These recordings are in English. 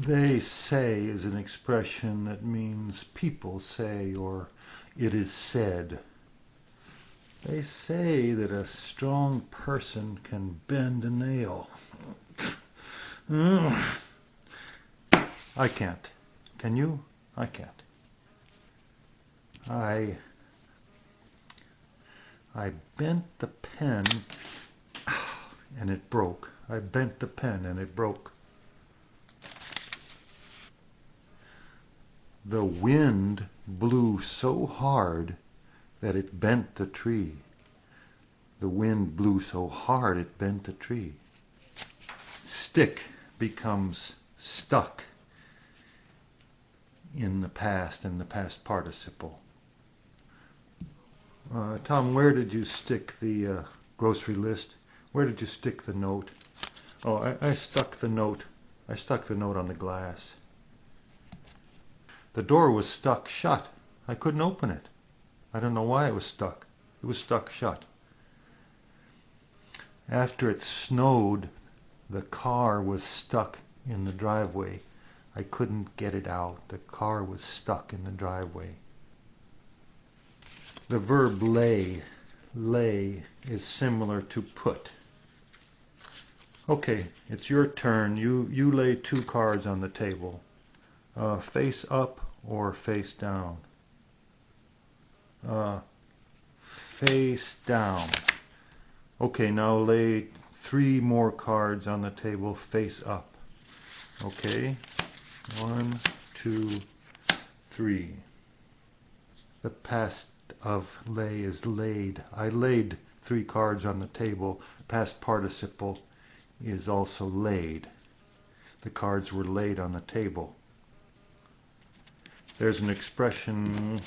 They say is an expression that means people say or it is said. They say that a strong person can bend a nail. I can't. Can you? I can't. I bent the pen and it broke. I bent the pen and it broke. The wind blew so hard that it bent the tree. The wind blew so hard it bent the tree. Stick becomes stuck in the past participle. Tom, where did you stick the grocery list? Where did you stick the note? Oh, I stuck the note. I stuck the note on the glass. The door was stuck shut. I couldn't open it. I don't know why it was stuck. It was stuck shut. After it snowed, the car was stuck in the driveway. I couldn't get it out. The car was stuck in the driveway. The verb lay is similar to put. Okay, it's your turn. You lay 2 cards on the table. Face up or face down? Face down. Okay, now lay 3 more cards on the table face up. Okay, 1, 2, 3. The past of lay is laid. I laid 3 cards on the table. Past participle is also laid. The cards were laid on the table. There's an expression,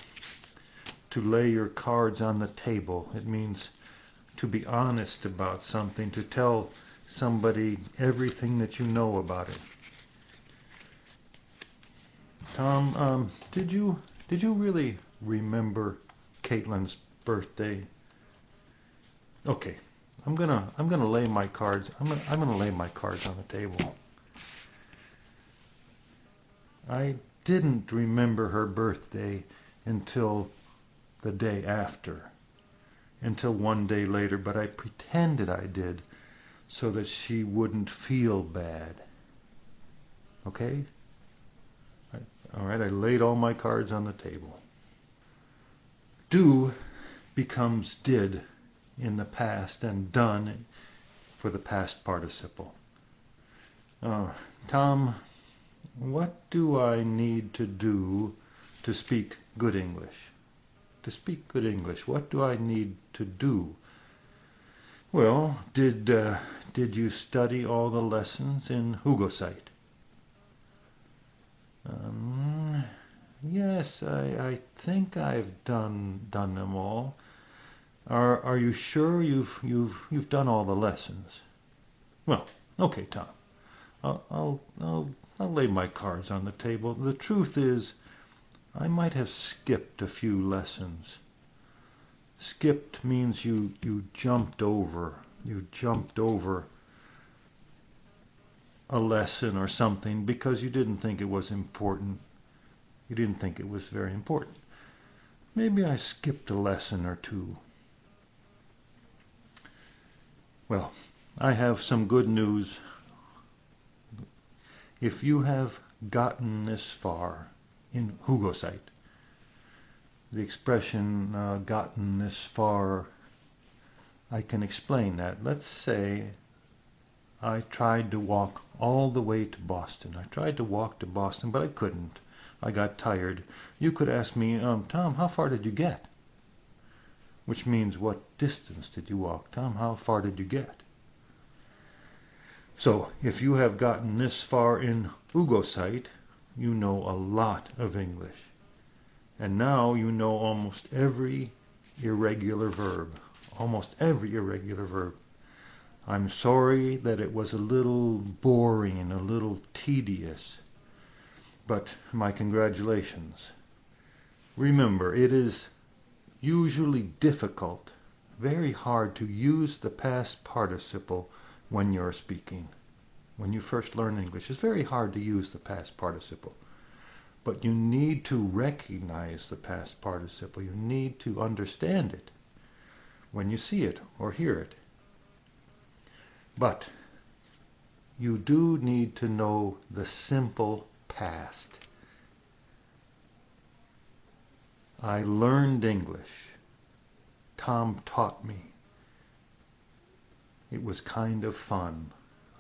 to lay your cards on the table. It means to be honest about something, to tell somebody everything that you know about it. Tom, did you really remember Caitlin's birthday? Okay, I'm gonna lay my cards. I'm gonna lay my cards on the table. I didn't remember her birthday until the day after, until one day later, but I pretended I did so that she wouldn't feel bad. Okay? All right, I laid all my cards on the table. Do becomes did in the past and done for the past participle. Tom, what do I need to do to speak good English? To speak good English, what do I need to do? Well, did you study all the lessons in Hugosite? Yes, I think I've done them all. Are you sure you've done all the lessons? Well, okay, Tom. I'll lay my cards on the table. The truth is, I might have skipped a few lessons. Skipped means you jumped over. You jumped over a lesson or something because you didn't think it was important. You didn't think it was very important. Maybe I skipped a lesson or 2. Well, I have some good news. If you have gotten this far in Hugosite, the expression gotten this far, I can explain that. Let's say I tried to walk all the way to Boston. I tried to walk to Boston, but I couldn't. I got tired. You could ask me, Tom, how far did you get? Which means, what distance did you walk? Tom, how far did you get? So, if you have gotten this far in Hugosite, you know a lot of English. And now you know almost every irregular verb. Almost every irregular verb. I'm sorry that it was a little boring, a little tedious, but my congratulations. Remember, it is usually difficult, very hard to use the past participle when you're speaking. when you first learn English. It's very hard to use the past participle. But you need to recognize the past participle. You need to understand it when you see it or hear it. But you do need to know the simple past. I learned English. Tom taught me. It was kind of fun.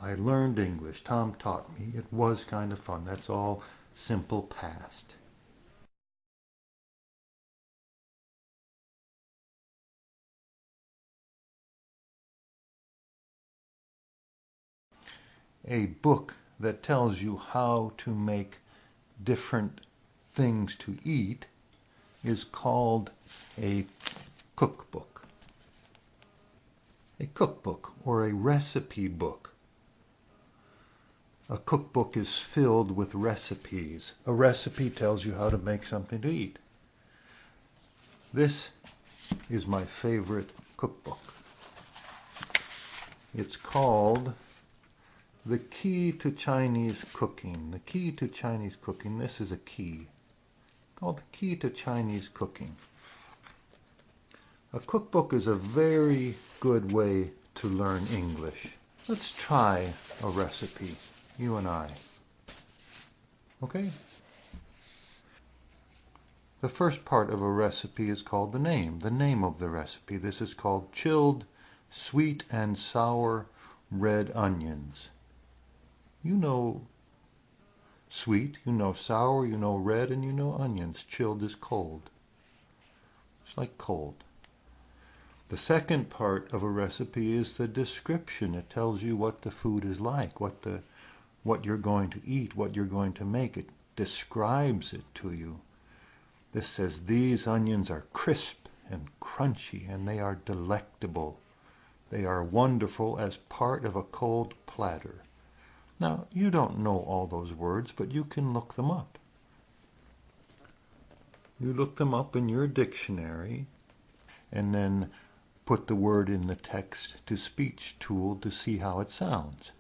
I learned English. Tom taught me. It was kind of fun. That's all simple past. A book that tells you how to make different things to eat is called a cookbook. A cookbook or a recipe book. A cookbook is filled with recipes. A recipe tells you how to make something to eat. This is my favorite cookbook. It's called The Key to Chinese Cooking. The Key to Chinese Cooking. This is a key called The Key to Chinese Cooking. A cookbook is a very good way to learn English. Let's try a recipe, you and I. Okay? The first part of a recipe is called the name of the recipe. This is called chilled sweet and sour red onions. You know sweet, you know sour, you know red, and you know onions. Chilled is cold. It's like cold. The second part of a recipe is the description. It tells you what the food is like, what you're going to eat, what you're going to make. It describes it to you. This says these onions are crisp and crunchy, and they are delectable. They are wonderful as part of a cold platter. Now, you don't know all those words, but you can look them up. You look them up in your dictionary, and then put the word in the text-to-speech tool to see how it sounds.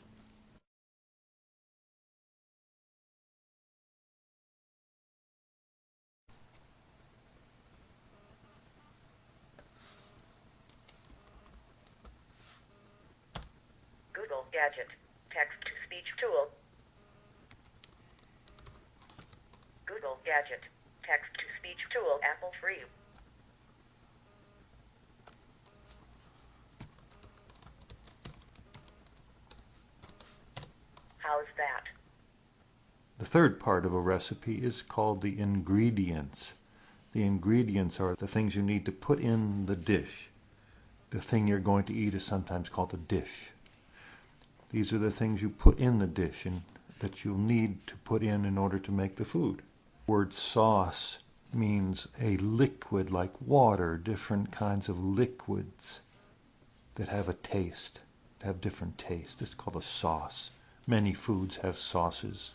Google Gadget. Text-to-speech tool. Google Gadget. Text-to-speech tool. Apple free. How's that? The third part of a recipe is called the ingredients. The ingredients are the things you need to put in the dish. The thing you're going to eat is sometimes called a dish. These are the things you put in the dish and that you'll need to put in order to make the food. The word sauce means a liquid like water, different kinds of liquids that have a taste, have different tastes. It's called a sauce. Many foods have sauces.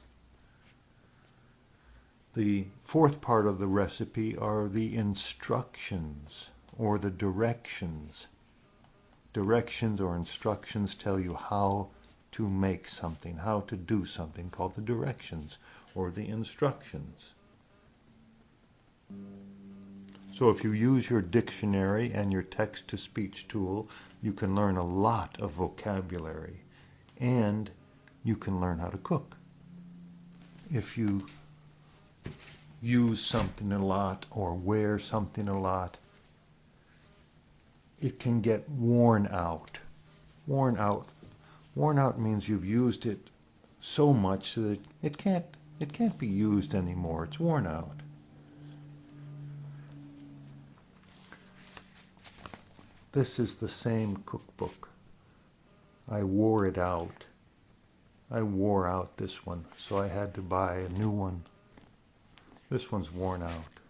The fourth part of the recipe are the instructions or the directions. Directions or instructions tell you how to make something, how to do something, called the directions or the instructions. So if you use your dictionary and your text-to-speech tool, you can learn a lot of vocabulary, and you can learn how to cook. If you use something a lot or wear something a lot, it can get worn out. Worn out. Worn out means you've used it so much that it can't be used anymore. It's worn out. This is the same cookbook. I wore it out. I wore out this one, so I had to buy a new one. This one's worn out.